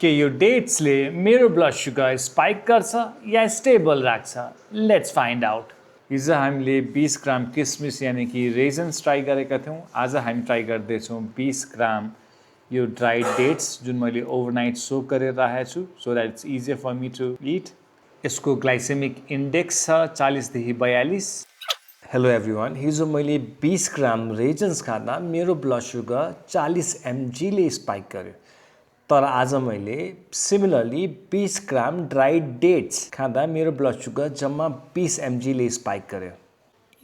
के यो डेट्सले मेरो ब्लड सुगर स्पाइक गर्छ या स्टेबल राख्छ? Let's find out. हिजो हामीले 20 ग्राम किसमिस यानि कि रेजन्स ट्राई गरेका थियौँ। आज हामी ट्राई गर्दैछौँ 20 ग्राम यो ड्राई डेट्स जुन मैले ओभरनाइट सोक गरेर राखेको छु so that it's easier for me to eat. यसको ग्लाइसेमिक इन्डेक्स छ 40 देखि 42। हेलो एभ्रिवान, हिजो मैले 20 ग्राम रेजन्स खाँदा मेरो ब्लड सुगर 40 mgले स्पाइक गर्यो। तर आज मैले सिमिलरली 20 ग्राम ड्राई डेट्स खाँदा मेरो ब्लड सुगर जम्मा 20 mgले स्पाइक गर्यो।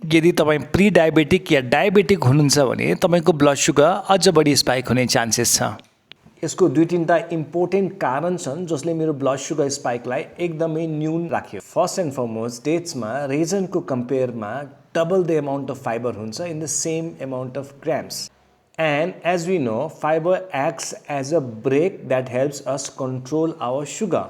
यदि तपाईँ प्री डायबेटिक या डायबेटिक हुनुहुन्छ भने तपाईँको ब्लड सुगर अझ बढी स्पाइक हुने चान्सेस छ। यसको 2-3टा इम्पोर्टेन्ट कारण छन् जसले मेरो ब्लड सुगर स्पाइकलाई एकदमै न्यून राख्यो। फर्स्ट एन्ड फरमोस्ट, डेट्समा रेजनको कम्पेयरमा double the amount of fibre हुन्छ in the same amount of grams. And as we know, fiber acts as a brake that helps us control our sugar.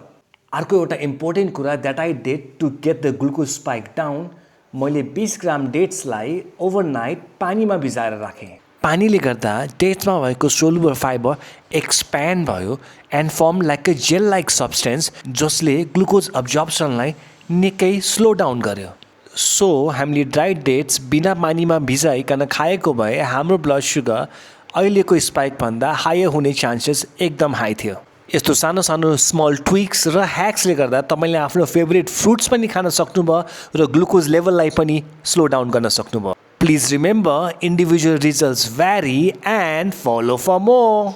अर्को एउटा important कुरा that I did to get the glucose spike down, मैले 20 ग्राम डेट्सलाई overnight पानीमा भिजाएर राखेँ। पानीले गर्दा डेट्समा भएको सोलुबल फाइबर एक्सप्यान्ड भयो and form like a gel like substance जसले ग्लुकोज अब्जर्प्सनलाई निकै स्लो डाउन गर्यो। सो हामीले ड्राई डेट्स बिना पानीमा भिजाइकन खाएको भए हाम्रो ब्लड सुगर अहिलेको स्पाइकभन्दा हायर हुने चान्सेस एकदम हाई थियो। यस्तो सानो सानो स्मल ट्विक्स र ह्याक्सले गर्दा तपाईँले आफ्नो फेभरेट फ्रुट्स पनि खान सक्नुभयो र ग्लुकोज लेभललाई पनि स्लो डाउन गर्न सक्नुभयो। Please remember, individual results vary and follow for more.